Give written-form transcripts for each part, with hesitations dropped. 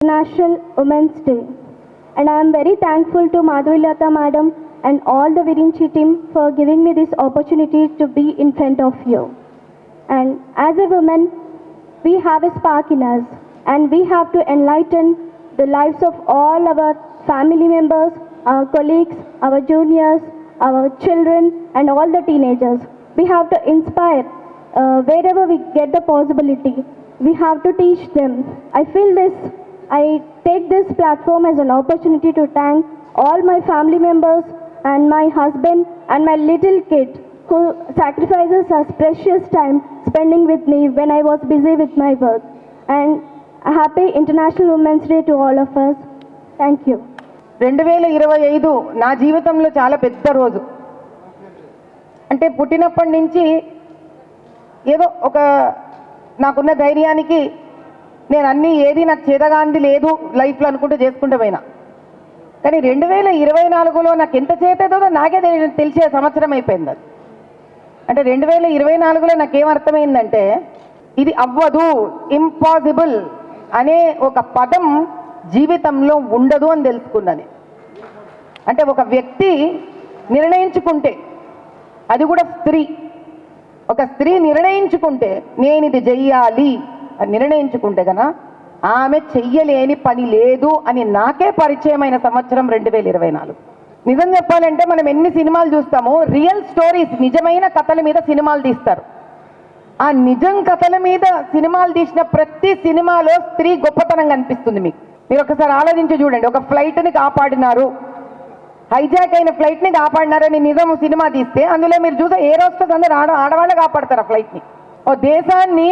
International Women's Day. And I am very thankful to Madhuvilata Madam and all the Virinchi team for giving me this opportunity to be in front of you. And as a woman, we have a spark in us and we have to enlighten the lives of all our family members, our colleagues, our juniors, our children and all the teenagers. We have to inspire wherever we get the possibility. We have to teach them. I take this platform as an opportunity to thank all my family members and my husband and my little kid who sacrifices his precious time spending with me when I was busy with my work. And a happy International Women's Day to all of us. Thank you. 2025 నా జీవితంలో చాలా పెద్ద రోజు. అంటే పుట్టినప్పటి నుంచి ఏదో ఒక నాకున్న ధైర్యానికి నేను అన్నీ ఏది నాకు చేతగాంది లేదు లైఫ్లో అనుకుంటూ చేసుకుంటూ పోయినా. కానీ 2024లో నాకు ఎంత చేతదో నాకే తెలిసే సంవత్సరం అయిపోయింది అది. అంటే 2024లో నాకేం అర్థమైందంటే ఇది అవ్వదు, ఇంపాసిబుల్ అనే ఒక పదం జీవితంలో ఉండదు అని తెలుసుకున్నాను. అంటే ఒక వ్యక్తి నిర్ణయించుకుంటే, అది కూడా స్త్రీ, ఒక స్త్రీ నిర్ణయించుకుంటే నేను ఇది చెయ్యాలి అని నిర్ణయించుకుంటే కన్నా ఆమె చెయ్యలేని పని లేదు అని నాకే పరిచయమైన సంవత్సరం 2024. నిజం చెప్పాలంటే మనం ఎన్ని సినిమాలు చూస్తామో రియల్ స్టోరీస్, నిజమైన కథల మీద సినిమాలు తీస్తారు. ఆ నిజం కథల మీద సినిమాలు తీసిన ప్రతి సినిమాలో స్త్రీ గొప్పతనం కనిపిస్తుంది మీకు. మీరు ఒకసారి ఆలోచించి చూడండి. ఒక ఫ్లైట్ని కాపాడినారు, హైజాక్ అయిన ఫ్లైట్ని కాపాడినారని నిజం సినిమా తీస్తే అందులో మీరు చూసే ఏరోస్టర్స్ అందరూ ఆడవాళ్ళే కాపాడతారు ఆ ఫ్లైట్ని. ఓ దేశాన్ని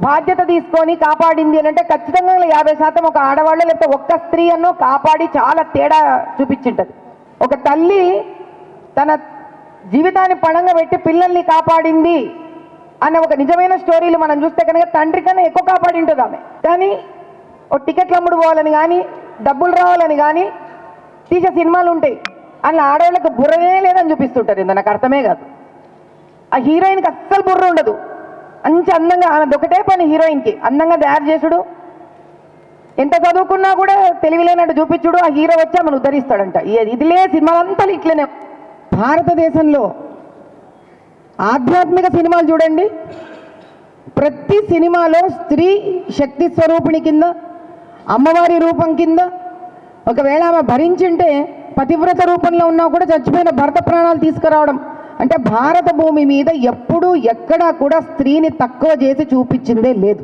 బాధ్యత తీసుకొని కాపాడింది అని అంటే ఖచ్చితంగా 50% ఒక ఆడవాళ్ళు లేకపోతే ఒక్క స్త్రీ అన్నో కాపాడి చాలా తేడా చూపించింటది. ఒక తల్లి తన జీవితాన్ని పణంగా పెట్టి పిల్లల్ని కాపాడింది అనే ఒక నిజమైన స్టోరీలు మనం చూస్తే కనుక తండ్రి కన్నా ఎక్కువ కాపాడి ఉంటుంది ఆమె. కానీ ఓ టికెట్లు అమ్ముడు పోవాలని కానీ డబ్బులు రావాలని కానీ తీసే సినిమాలు ఉంటాయి. అందులో ఆడవాళ్ళకి బుర్రనే లేదని చూపిస్తుంటారు. ఇంత నాకు అర్థమే కాదు. ఆ హీరోయిన్కి అస్సలు బుర్ర ఉండదు. మంచి అందంగా, ఆమె ఒకటే పని హీరోయిన్కి, అందంగా తయారు చేసుడు, ఎంత చదువుకున్నా కూడా తెలివిలేనట్టు చూపించుడు, ఆ హీరో వచ్చి ఆమెను ఉద్ధరిస్తాడంట. ఇదిలే సినిమాలంతా ఇట్లనే. భారతదేశంలో ఆధ్యాత్మిక సినిమాలు చూడండి, ప్రతి సినిమాలో స్త్రీ శక్తి స్వరూపిణి కింద, అమ్మవారి రూపం కింద, ఒకవేళ ఆమె భరించింటే పతివ్రత రూపంలో ఉన్నా కూడా చచ్చిపోయిన భర్త ప్రాణాలు తీసుకురావడం. అంటే భారత భూమి మీద ఎప్పుడూ ఎక్కడా కూడా స్త్రీని తక్కువ చేసి చూపించిందే లేదు.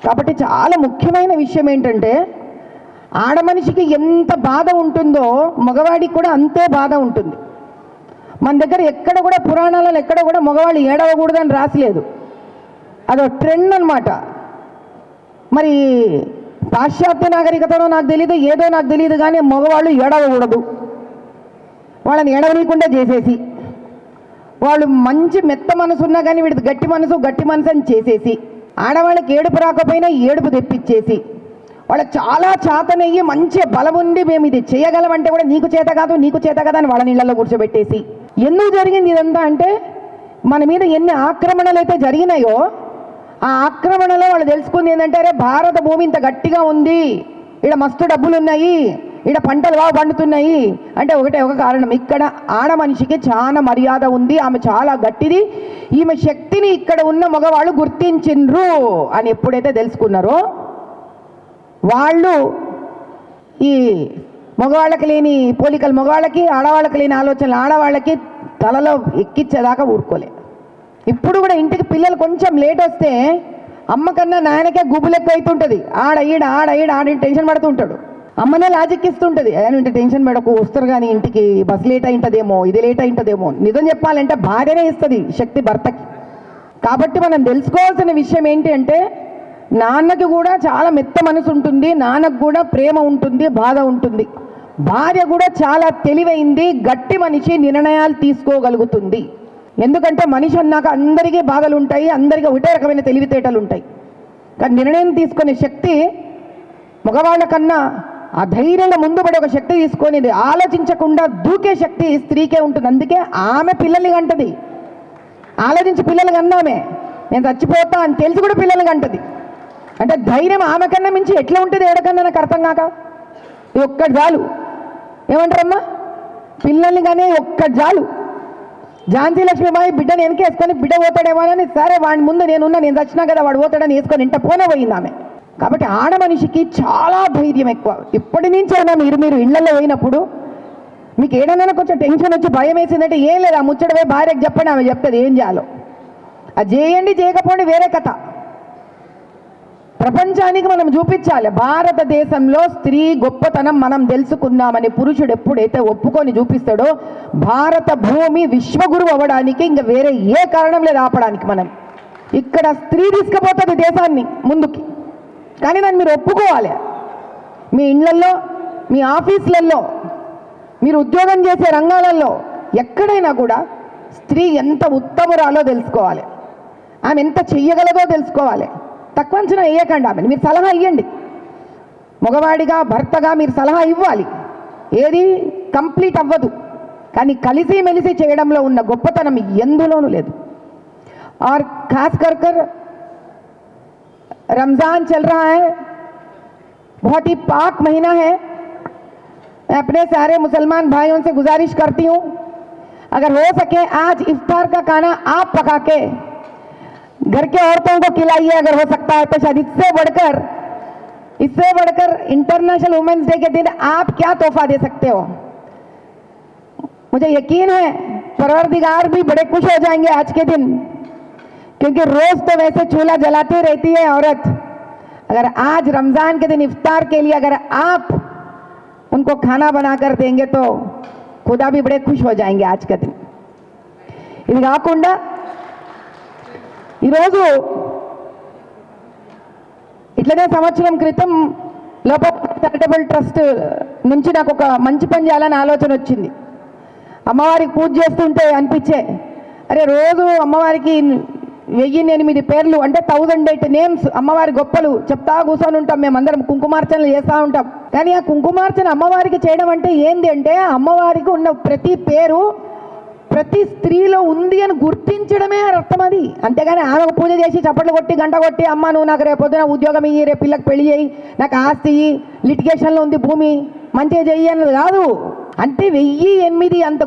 కాబట్టి చాలా ముఖ్యమైన విషయం ఏంటంటే ఆడమనిషికి ఎంత బాధ ఉంటుందో మగవాడికి కూడా అంతే బాధ ఉంటుంది. మన దగ్గర ఎక్కడ కూడా పురాణాలలో ఎక్కడ కూడా మగవాళ్ళు ఏడవకూడదని రాసలేదు. అదో ట్రెండ్ అనమాట. మరి పాశ్చాత్య నాగరికతలో నాకు తెలియదు, ఏదో నాకు తెలియదు, కానీ మగవాళ్ళు ఏడవకూడదు, వాళ్ళని ఏడవనీయకుండా చేసేసి, వాళ్ళు మంచి మెత్త మనసు ఉన్నా కానీ వీడిది గట్టి మనసు అని చేసేసి, ఆడవాళ్ళకి ఏడుపు రాకపోయినా ఏడుపు తెప్పించేసి, వాళ్ళకి చాలా చాతనయ్యి మంచి బలం ఉండి మేము ఇది చేయగలమంటే కూడా నీకు చేత కాదు అని వాళ్ళ నీళ్ళలో కూర్చోబెట్టేసి. ఎందుకు జరిగింది ఇదంతా అంటే మన మీద ఎన్ని ఆక్రమణలు అయితే జరిగినాయో ఆ ఆక్రమణలో వాళ్ళు తెలుసుకుంది ఏంటంటే అరే భారత భూమి ఇంత గట్టిగా ఉంది, ఇక్కడ మస్తు డబ్బులు ఉన్నాయి, ఇక్కడ పంటలు బాగా పండుతున్నాయి అంటే ఒక కారణం, ఇక్కడ ఆడ మనిషికి చాలా మర్యాద ఉంది, ఆమె చాలా గట్టిది, ఈమె శక్తిని ఇక్కడ ఉన్న మగవాళ్ళు గుర్తించిండ్రు అని ఎప్పుడైతే తెలుసుకున్నారో వాళ్ళు ఈ మగవాళ్ళకి లేని పోలికలు మగవాళ్ళకి, ఆడవాళ్ళకి లేని ఆలోచనలు ఆడవాళ్ళకి తలలో ఎక్కించేదాకా ఊరుకోలే. ఇప్పుడు కూడా ఇంటికి పిల్లలు కొంచెం లేట్ వస్తే అమ్మ కన్నా నాయనకే గుబులు ఎక్కువ అవుతుంటుంది. ఆడ టెన్షన్ పడుతూ ఉంటాడు. అమ్మనే లాజిక్ ఇస్తుంటుంది, ఇంటి టెన్షన్ పడకు, వస్తారు కానీ ఇంటికి బస్ లేట్ అయింటుందేమో, ఇది లేట్ అయింటుందేమో. నిజం చెప్పాలంటే భార్యనే ఇస్తుంది శక్తి భర్తకి. కాబట్టి మనం తెలుసుకోవాల్సిన విషయం ఏంటి అంటే నాన్నకి కూడా చాలా మెత్త మనసు ఉంటుంది, నాన్నకు కూడా ప్రేమ ఉంటుంది, బాధ ఉంటుంది. భార్య కూడా చాలా తెలివైంది, గట్టి మనిషి, నిర్ణయాలు తీసుకోగలుగుతుంది. ఎందుకంటే మనిషి అన్నాక అందరికీ బాధలు ఉంటాయి, అందరికీ ఒకటే రకమైన తెలివితేటలు ఉంటాయి. కానీ నిర్ణయం తీసుకునే శక్తి మగవాళ్ళ కన్నా ఆ ధైర్యంగా ముందుపడి ఒక శక్తి తీసుకొని ఆలోచించకుండా దూకే శక్తి స్త్రీకే ఉంటుంది. అందుకే ఆమె పిల్లల్ని కంటది, ఆలోచించి పిల్లలు కన్నామే, నేను చచ్చిపోతా అని తెలిసి కూడా పిల్లలు కంటది. అంటే ధైర్యం ఆమె కన్నా మించి ఎట్లా ఉంటుంది ఏడకన్నా నాకు అర్థం కాక. ఇది ఒక్కటి చాలు. ఏమంటారమ్మా, పిల్లల్ని కానీ ఒక్కటి చాలు. ఝాన్సీ లక్ష్మీబాయి బిడ్డను వెనకేసుకొని బిడ్డ పోతాడేమోనని, సరే వాడి ముందు నేనున్నా, నేను చచ్చినా కదా వాడు పోతాడని వేసుకొని ఇంట పోనే పోయింది ఆమె. కాబట్టి ఆడ మనిషికి చాలా ధైర్యం ఎక్కువ. ఇప్పటి నుంచైనా మీరు ఇళ్లలో పోయినప్పుడు మీకు ఏడైనా కొంచెం టెన్షన్ వచ్చి భయం వేసిందంటే ఏం లేదు, ఆ ముచ్చట పోయి భార్యకు చెప్పండి, ఆమె చెప్తుంది ఏం చేయాలో. అది చేయండి, చేయకపోండి వేరే కథ. ప్రపంచానికి మనం చూపించాలి భారతదేశంలో స్త్రీ గొప్పతనం మనం తెలుసుకున్నామని. పురుషుడు ఎప్పుడైతే ఒప్పుకొని చూపిస్తాడో భారత భూమి విశ్వగురు అవ్వడానికి ఇంకా వేరే ఏ కారణం లేదు ఆపడానికి. మనం ఇక్కడ స్త్రీ తీసుకుపోతుంది దేశాన్ని ముందుకి, కానీ దాన్ని మీరు ఒప్పుకోవాలి. మీ ఇళ్లల్లో, మీ ఆఫీసులలో, మీరు ఉద్యోగం చేసే రంగాలలో ఎక్కడైనా కూడా స్త్రీ ఎంత ఉత్తమురాలో తెలుసుకోవాలి, ఆమె ఎంత చెయ్యగలదో తెలుసుకోవాలి. తక్కువ అంచనా వేయకండి ఆమెను, మీరు సలహా ఇవ్వండి. మగవాడిగా భర్తగా మీరు సలహా ఇవ్వాలి. ఏది కంప్లీట్ అవ్వదు, కానీ కలిసి మెలిసి చేయడంలో ఉన్న గొప్పతనం ఎందులోనూ లేదు. और खास कर रमज़ान चल रहा है, बहुत ही पाक महीना है. मैं अपने सारे मुसलमान भाइयों से गुजारिश करती हूँ, अगर हो सके आज इफ्तार का खाना आप पका के घर के औरतों को खिलाइए, अगर हो सकता है तो. शायद इससे बढ़कर इंटरनेशनल वुमेन्स डे के दिन आप क्या तोहफा दे सकते हो. मुझे यकीन है परवरदिगार भी बड़े खुश हो जाएंगे आज के दिन, क्योंकि रोज तो वैसे चूल्हा जलाती रहती है औरत. अगर आज रमजान के दिन इफ्तार के लिए अगर आप उनको खाना बनाकर देंगे तो खुदा भी बड़े खुश हो जाएंगे आज के दिन. ఇది కాకుండా ఈరోజు ఇట్లనే సంవత్సరం క్రితం లోపల చారిటబుల్ ట్రస్ట్ నుంచి నాకు ఒక మంచి పని చేయాలని ఆలోచన వచ్చింది. అమ్మవారికి పూజ చేస్తుంటే అనిపించే, అరే రోజు అమ్మవారికి 1008 పేర్లు అంటే 1008 నేమ్స్ అమ్మవారి గొప్పలు చెప్తా కూర్చొని ఉంటాం. మేమందరం కుంకుమార్చనలు చేస్తూ ఉంటాం. కానీ ఆ కుంకుమార్చన అమ్మవారికి చేయడం అంటే ఏంది అంటే, అమ్మవారికి ఉన్న ప్రతి పేరు ప్రతి స్త్రీలో ఉంది అని గుర్తించడమే అర్థం అది. అంతేగాని ఆమెకు పూజ చేసి చప్పట్లు కొట్టి గంట కొట్టి అమ్మ నువ్వు నాకు రేపు పొద్దున ఉద్యోగం ఇయ్యి, రేపు పిల్లకి పెళ్లి చేయి, నాకు ఆస్తి ఇయ్యి, లిటిగేషన్లో ఉంది భూమి, మంచిగా చెయ్యి అన్నది కాదు. అంటే 1008 అంత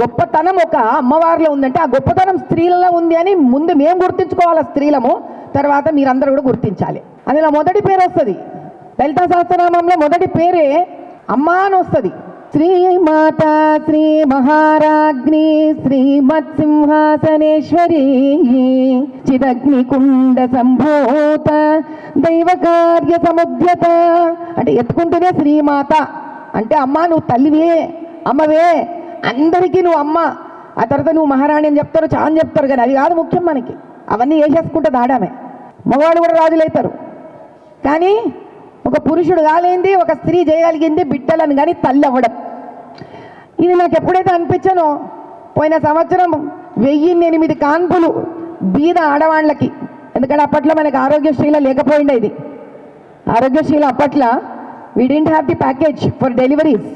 గొప్పతనం ఒక అమ్మవారిలో ఉందంటే ఆ గొప్పతనం స్త్రీలలో ఉంది అని ముందు మేము గుర్తించుకోవాలి స్త్రీలము, తర్వాత మీరందరూ కూడా గుర్తించాలి. అందులో మొదటి పేరు వస్తుంది, లలితా సహస్రనామంలో మొదటి పేరే అమ్మ అని వస్తుంది. శ్రీమాత శ్రీ మహారాజ్ఞి శ్రీమత్ సింహాసనేశ్వరి చిదగ్నికుండ సంభూత దైవ కార్య సముద్యత. అంటే ఎత్తుకుంటూనే శ్రీమాత అంటే అమ్మ నువ్వు తల్లివే, అమ్మవే, అందరికీ నువ్వు అమ్మ. ఆ తర్వాత నువ్వు మహారాణి అని చెప్తారు, చాలా చెప్తారు, కానీ అది కాదు ముఖ్యం మనకి. అవన్నీ వేసేసుకుంటుంది ఆడామే. మగవాళ్ళు కూడా రాజులవుతారు, కానీ ఒక పురుషుడు కాలేంది, ఒక స్త్రీ చేయగలిగింది బిడ్డలను కానీ తల్లి అవ్వడం. ఇది నాకు ఎప్పుడైతే అనిపించానో, పోయిన సంవత్సరం 1008 కాన్పులు బీద ఆడవాళ్ళకి, ఎందుకంటే అప్పట్లో మనకి ఆరోగ్యశ్రీలో లేకపోయిండే. ఇది ఆరోగ్యశ్రీలో అప్పట్లో we didn't have the package for deliveries.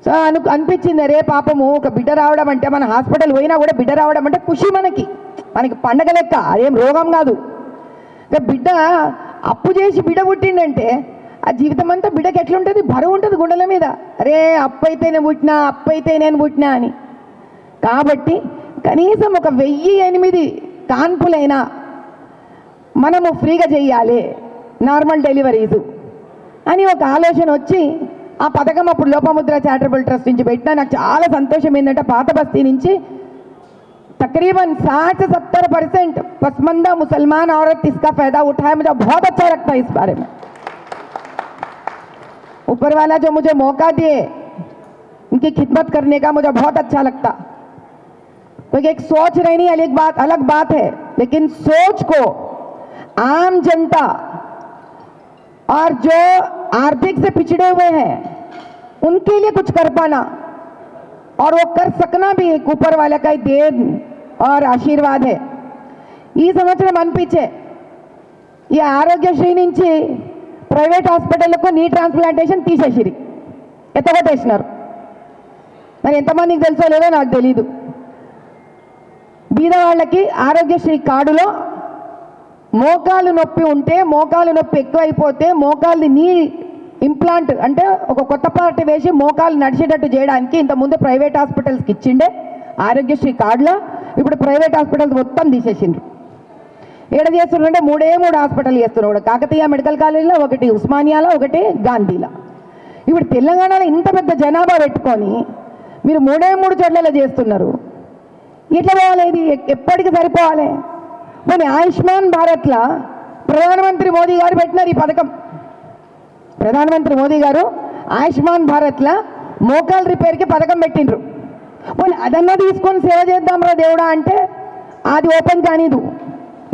So అనిపించింది, అరే పాపము ఒక బిడ్డ రావడం అంటే, మన హాస్పిటల్ పోయినా కూడా బిడ్డ రావడం అంటే ఖుషి మనకి పండగ లెక్క, అదేం రోగం కాదు. బిడ్డ అప్పు చేసి బిడ్డ పుట్టిండంటే ఆ జీవితం అంతా బిడ్డకి ఎట్లుంటుంది, బరువు ఉంటుంది గుండెల మీద. అరే అప్పు అయితే నేను పుట్టినా అని. కాబట్టి కనీసం ఒక 1008 కాన్పులైనా మనము ఫ్రీగా చెయ్యాలి నార్మల్ డెలివరీసు అని ఒక ఆలోచన వచ్చి ఆ పథకం అప్పుడు లోపముద్ర చారిటబుల్ ట్రస్ట్ నుంచి పెట్టినా. నాకు చాలా సంతోషం ఏంటంటే పాత బస్తీ నుంచి तकरीबन 60 से 70% पसमंदा मुसलमान औरत इसका फायदा उठाए. मुझे बहुत अच्छा लगता है इस बारे में. ऊपर वाला जो मुझे मौका दिए उनकी खिदमत करने का मुझे बहुत अच्छा लगता. क्योंकि एक सोच रहनी अलग बात है, लेकिन सोच को आम जनता और जो आर्थिक से पिछड़े हुए हैं उनके लिए कुछ कर पाना और वो कर सकना भी एक ऊपर वाले का देन और आशीर्वाद है. ఈ సంవత్సరం అనిపించే ఈ ఆరోగ్యశ్రీ నుంచి ప్రైవేట్ హాస్పిటల్లకు నీ ట్రాన్స్ప్లాంటేషన్ తీసేసిరి, ఎత్తగొట్టేసినారు. మరి ఎంతమందికి తెలుసో లేదో నాకు తెలీదు. బీద వాళ్ళకి ఆరోగ్యశ్రీ కార్డులో మోకాలు నొప్పి ఉంటే, మోకాలు నొప్పి ఎక్కువైపోతే మోకాలు నీ ఇంప్లాంట్ అంటే ఒక కొత్త పార్ట్ వేసి మోకాలు నడిచేటట్టు చేయడానికి ఇంతకుముందు ప్రైవేట్ హాస్పిటల్స్కి ఇచ్చిండే ఆరోగ్యశ్రీ కార్డులో. ఇప్పుడు ప్రైవేట్ హాస్పిటల్స్ మొత్తం తీసేసిండ్రు. ఏడ చేస్తున్నారంటే మూడు హాస్పిటల్ చేస్తున్నారు. ఒకటి కాకతీయ మెడికల్ కాలేజీలో, ఒకటి ఉస్మానియాలో, ఒకటి గాంధీలో. ఇప్పుడు తెలంగాణలో ఇంత పెద్ద జనాభా పెట్టుకొని మీరు మూడు చోట్ల చేస్తున్నారు. ఎట్లా పోవాలి? ఇది ఎప్పటికి సరిపోవాలి? మరి ఆయుష్మాన్ భారత్లో ప్రధానమంత్రి మోదీ గారు పెట్టినారు ఈ పథకం. ప్రధానమంత్రి మోదీ గారు ఆయుష్మాన్ భారత్లో మోకాల్ రిపేర్కి పథకం పెట్టిండ్రు. పోనీ అదన్నా తీసుకొని సేవ చేద్దాం రా దేవుడా అంటే అది ఓపెన్ కానీదు.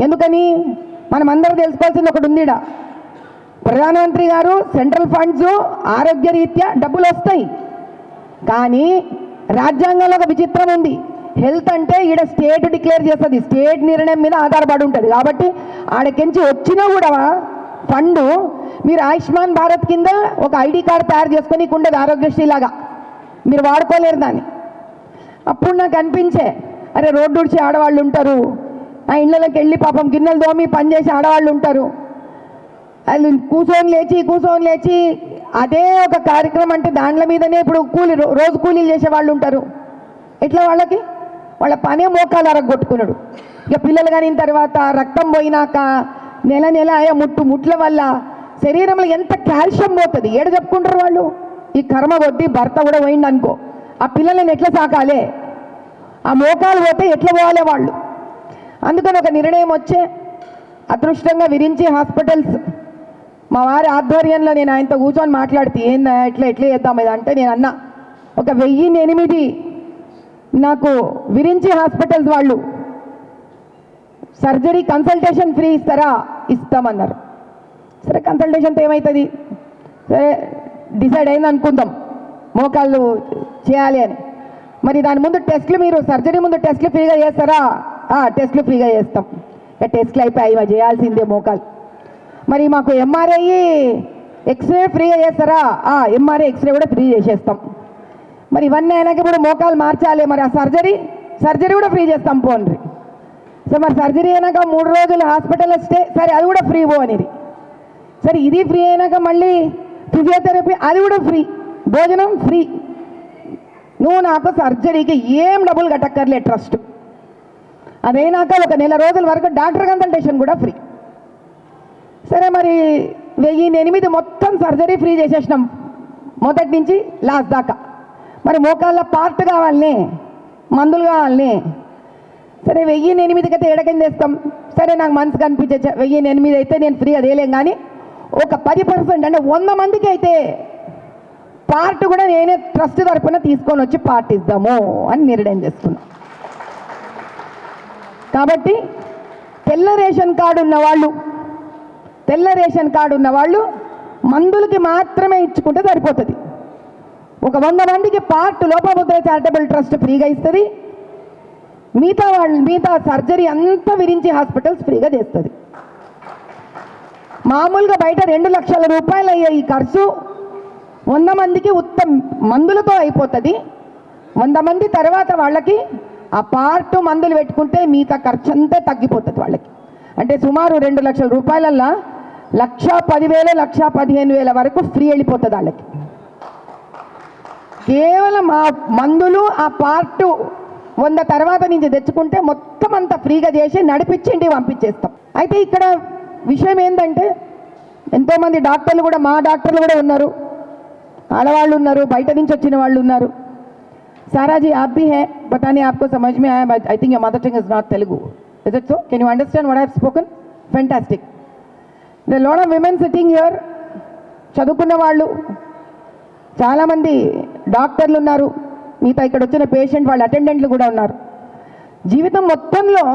ఎందుకని? మనం అందరూ తెలుసుకోవాల్సింది ఒకటి ఉందిడా. ప్రధానమంత్రి గారు సెంట్రల్ ఫండ్స్ ఆరోగ్య రీత్యా డబ్బులు వస్తాయి, కానీ రాజ్యాంగంలో ఒక విచిత్రం ఉంది. హెల్త్ అంటే ఈడ స్టేట్ డిక్లేర్ చేస్తుంది, స్టేట్ నిర్ణయం మీద ఆధారపడి ఉంటుంది. కాబట్టి ఆడకించి వచ్చినా కూడా ఫండు మీరు ఆయుష్మాన్ భారత్ కింద ఒక ఐడి కార్డు తయారు చేసుకొని ఉండదు, ఆరోగ్యశ్రీ లాగా మీరు వాడుకోలేరు దాన్ని. అప్పుడు నాకు అనిపించే, అరే రోడ్డు ఉడిచి ఆడవాళ్ళు ఉంటారు, ఆ ఇళ్ళకి వెళ్ళి పాపం గిన్నెలు దోమి పనిచేసి ఆడవాళ్ళు ఉంటారు, వాళ్ళు కూర్చొని లేచి అదే ఒక కార్యక్రమం అంటే దాంట్ల మీదనే ఇప్పుడు రోజు కూలీలు చేసే వాళ్ళు ఉంటారు. ఎట్లా వాళ్ళ పనే మోకాలు అరగొట్టుకున్నాడు. ఇక పిల్లలు కాని తర్వాత రక్తం పోయినాక నెల అయ్యే ముట్ల వల్ల శరీరంలో ఎంత కాల్షియం పోతుంది. ఏడ చెప్పుకుంటారు వాళ్ళు? ఈ కర్మ కొద్ది భర్త కూడా పోయింది అనుకో, ఆ పిల్లల్ని ఎట్లా సాకాలే? ఆ మోకాలు పోతే ఎట్లా పోవాలి వాళ్ళు? అందుకని ఒక నిర్ణయం వచ్చే అదృష్టంగా విరించి హాస్పిటల్స్ మా వారి ఆధ్వర్యంలో నేను ఆయనతో కూర్చొని మాట్లాడితే ఏందా ఎట్లా చేద్దాం ఇది అంటే నేను అన్నా, ఒక 1008 నాకు విరించి హాస్పిటల్స్ వాళ్ళు సర్జరీ కన్సల్టేషన్ ఫ్రీ ఇస్తారా? ఇస్తామన్నారు. సరే కన్సల్టేషన్తో ఏమవుతుంది? సరే డిసైడ్ అయింది అనుకుందాం మోకాళ్ళు చేయాలి అని. మరి దాని ముందు టెస్ట్లు, మీరు సర్జరీ ముందు టెస్ట్లు ఫ్రీగా చేస్తారా? టెస్ట్లు ఫ్రీగా చేస్తాం. ఇక టెస్ట్లు అయిపోయి ఇవి చేయాల్సిందే మోకాలు. మరి మాకు ఎంఆర్ఐ ఎక్స్రే ఫ్రీగా చేస్తారా? ఎంఆర్ఐ ఎక్స్రే కూడా ఫ్రీ చేసేస్తాం. మరి ఇవన్నీ అయినాక ఇప్పుడు మోకాలు మార్చాలి, మరి ఆ సర్జరీ కూడా ఫ్రీ చేస్తాం పోండి. సో మరి సర్జరీ అయినాక 3 రోజులు హాస్పిటల్లో స్టే, సరే అది కూడా ఫ్రీ పో అనేది. సరే ఇది ఫ్రీ అయినాక మళ్ళీ ఫిజియోథెరపీ అది కూడా ఫ్రీ, భోజనం ఫ్రీ. నువ్వు నాకు సర్జరీకి ఏం డబ్బులు కట్టక్కర్లే, ట్రస్ట్. అదైనాక ఒక నెల రోజుల వరకు డాక్టర్ కన్సల్టేషన్ కూడా ఫ్రీ. సరే మరి 1008 మొత్తం సర్జరీ ఫ్రీ చేసేసినాం మొదటి నుంచి లాస్ట్ దాకా. మరి మోకాళ్ళ పార్ట్ కావాలని, మందులు కావాలని. సరే 1008 అయితే ఏడకింద వేస్తాం. సరే నాకు మనసుకు అనిపించే 1008 అయితే నేను ఫ్రీ అదేలేం, కానీ ఒక 10% అంటే 100 మందికి అయితే పార్ట్ కూడా నేనే ట్రస్ట్ తరఫున తీసుకొని వచ్చి పార్ట్ ఇద్దాము అని నిర్ణయం చేసుకున్నాం. కాబట్టి తెల్ల రేషన్ కార్డు ఉన్న వాళ్ళు మందులకి మాత్రమే ఇచ్చుకుంటే సరిపోతుంది. ఒక 100 మందికి పార్ట్ లోపముద్ర చారిటబుల్ ట్రస్ట్ ఫ్రీగా ఇస్తుంది. మిగతా సర్జరీ అంతా విరించి హాస్పిటల్స్ ఫ్రీగా చేస్తుంది. మామూలుగా బయట 2 లక్షల రూపాయలు అయ్యే ఈ ఖర్చు 100 మందికి మందులతో అయిపోతుంది. 100 మంది తర్వాత వాళ్ళకి ఆ పార్ట్ మందులు పెట్టుకుంటే మిగతా ఖర్చు అంతా తగ్గిపోతుంది వాళ్ళకి. అంటే సుమారు 2 లక్షల రూపాయలల్లో 1,10,000 1,15,000 వరకు ఫ్రీ వెళ్ళిపోతుంది వాళ్ళకి. కేవలం ఆ మందులు ఆ పార్ట్ 100 తర్వాత నుంచి తెచ్చుకుంటే మొత్తం అంతా ఫ్రీగా చేసి నడిపించి ఇంటికి పంపించేస్తాం. అయితే ఇక్కడ విషయం ఏంటంటే ఎంతోమంది డాక్టర్లు కూడా, మా డాక్టర్లు కూడా ఉన్నారు, ఆడవాళ్ళు ఉన్నారు, బయట నుంచి వచ్చిన వాళ్ళు ఉన్నారు. सारा जी आप भी हैं, पता नहीं आपको समझ में आया, but I think your mother tongue is not Telugu. Is it so? Can you understand what I have spoken? Fantastic. There are a lot of women sitting here. చదువుకున్న వాళ్ళు చాలామంది డాక్టర్లు ఉన్నారు, మిగతా ఇక్కడ వచ్చిన పేషెంట్ వాళ్ళ అటెండెంట్లు కూడా ఉన్నారు. జీవితం మొత్తంలో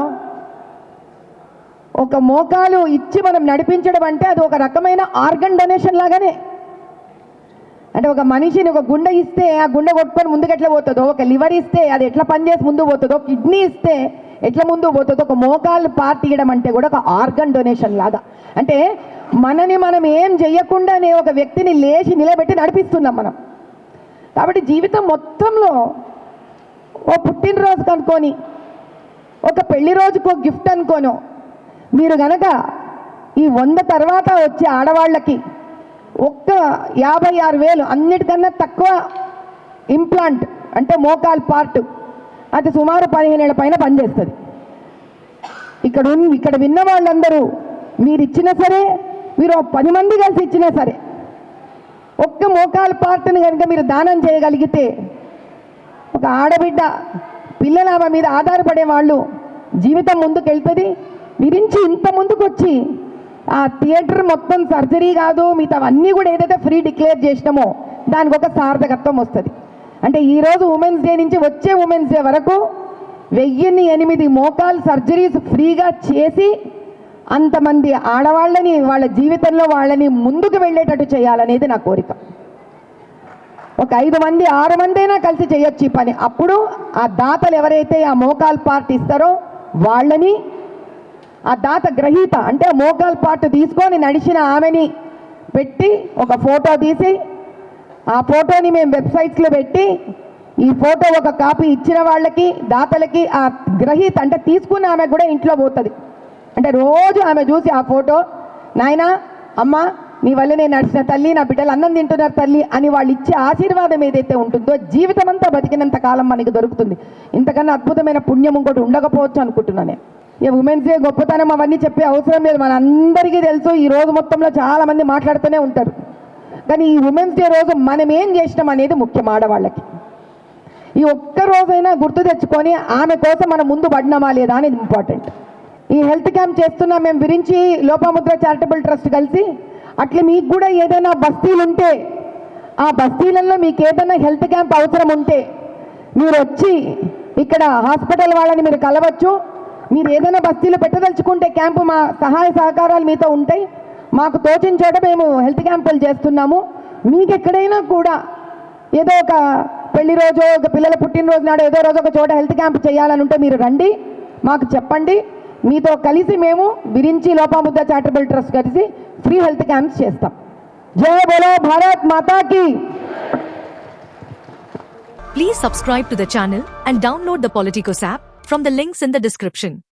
ఒక మోకాలు ఇచ్చి మనం నడిపించడం అంటే అది ఒక రకమైన ఆర్గన్ డొనేషన్ లాగానే. అంటే ఒక మనిషిని ఒక గుండె ఇస్తే ఆ గుండె కొట్టుకొని ముందుకు ఎట్లా పోతుందో, ఒక లివర్ ఇస్తే అది ఎట్లా పనిచేసి ముందుకు పోతుందో, కిడ్నీ ఇస్తే ఎట్లా ముందుకు పోతుందో, ఒక మోకాలు పార్ట్ ఇవ్వడం అంటే కూడా ఒక ఆర్గన్ డొనేషన్ లాగా. అంటే మనని మనం ఏం చేయకుండానే ఒక వ్యక్తిని లేచి నిలబెట్టి నడిపిస్తున్నాం మనం. కాబట్టి జీవితం మొత్తంలో ఓ పుట్టినరోజుకు అనుకొని, ఒక పెళ్లి రోజుకు గిఫ్ట్ అనుకోను, మీరు గనక ఈ 100 తర్వాత వచ్చే ఆడవాళ్ళకి ఒక్క 56,000 అన్నిటికన్నా తక్కువ ఇంప్లాంట్ అంటే మోకాల్ పార్ట్ అది సుమారు 15 ఏళ్ల పైన పనిచేస్తుంది. ఇక్కడ విన్న వాళ్ళందరూ మీరు ఇచ్చినా సరే, మీరు 10 మంది కలిసి ఇచ్చినా సరే, ఒక్క మోకాల్ పార్ట్ని కనుక మీరు దానం చేయగలిగితే ఒక ఆడబిడ్డ పిల్లల ఆమె మీద ఆధారపడే వాళ్ళు జీవితం ముందుకెళ్తుంది. విరించి ఇంత ముందుకు వచ్చి ఆ థియేటర్ మొత్తం సర్జరీ కాదు మిగతావన్నీ కూడా ఏదైతే ఫ్రీ డిక్లేర్ చేసినామో దానికి ఒక సార్థకత్వం వస్తుంది. అంటే ఈరోజు ఉమెన్స్ డే నుంచి వచ్చే ఉమెన్స్ డే వరకు 1008 మోకాల్ సర్జరీస్ ఫ్రీగా చేసి అంతమంది ఆడవాళ్ళని వాళ్ళ జీవితంలో వాళ్ళని ముందుకు వెళ్ళేటట్టు చేయాలనేది నా కోరిక. ఒక 5 మంది 6 మంది అయినా కలిసి చేయొచ్చు ఈ పని. అప్పుడు ఆ దాతలు ఎవరైతే ఆ మోకాల్ పార్ట్ ఇస్తారో వాళ్ళని, ఆ దాత గ్రహీత అంటే మోకాల్ పార్ట్ తీసుకొని నడిచిన ఆమెని పెట్టి ఒక ఫోటో తీసి ఆ ఫోటోని మేము వెబ్సైట్స్లో పెట్టి ఈ ఫోటో ఒక కాపీ ఇచ్చిన వాళ్ళకి దాతలకి ఆ గ్రహీత అంటే తీసుకున్న ఆమె కూడా ఇంట్లో పోతుంది. అంటే రోజు ఆమె చూసి ఆ ఫోటో, నాయనా అమ్మ నీ వల్ల నేను నడిచిన తల్లి, నా బిడ్డలు అన్నం తింటున్నారు తల్లి అని వాళ్ళు ఇచ్చే ఆశీర్వాదం ఏదైతే ఉంటుందో జీవితం అంతా బతికినంత కాలం మనకి దొరుకుతుంది. ఇంతకన్నా అద్భుతమైన పుణ్యం ఇంకోటి ఉండకపోవచ్చు అనుకుంటున్నాను. ఇక ఉమెన్స్ డే గొప్పతనం అవన్నీ చెప్పే అవసరం లేదు, మన అందరికీ తెలుసు. ఈ రోజు మొత్తంలో చాలామంది మాట్లాడుతూనే ఉంటారు. కానీ ఈ ఉమెన్స్ డే రోజు మనం ఏం చేసినాం అనేది ముఖ్యం. ఆడవాళ్ళకి ఈ ఒక్క రోజైనా గుర్తు తెచ్చుకొని ఆమె కోసం మనం ముందు పడినామా లేదా అనేది ఇంపార్టెంట్. ఈ హెల్త్ క్యాంప్ చేస్తున్నాం మేము విరించి లోపాముద్ర చారిటబుల్ ట్రస్ట్ కలిసి. అట్లా మీకు కూడా ఏదైనా బస్తీలు ఉంటే ఆ బస్తీలలో మీకు ఏదైనా హెల్త్ క్యాంప్ అవసరం ఉంటే మీరు వచ్చి ఇక్కడ హాస్పిటల్ వాళ్ళని మీరు కలవచ్చు. మీరు ఏదైనా బస్తీలో పెట్టదలుచుకుంటే క్యాంపు మా సహాయ సహకారాలు మీతో ఉంటాయి. మాకు తోచిన చోట మేము హెల్త్ క్యాంపులు చేస్తున్నాము. మీకు ఎక్కడైనా కూడా ఏదో ఒక పెళ్లి రోజు, ఒక పిల్లల పుట్టినరోజు నాడు ఏదో రోజు ఒక చోట హెల్త్ క్యాంప్ చేయాలని ఉంటే మీరు రండి, మాకు చెప్పండి. మీతో కలిసి మేము విరించి లోపాముద్ర చారిటబుల్ ట్రస్ట్ కలిసి ఫ్రీ హెల్త్ క్యాంప్స్ చేస్తాం. జై బోలో భారత్ మాతా key. Please subscribe to the channel and download the Politicos app from the links in the description.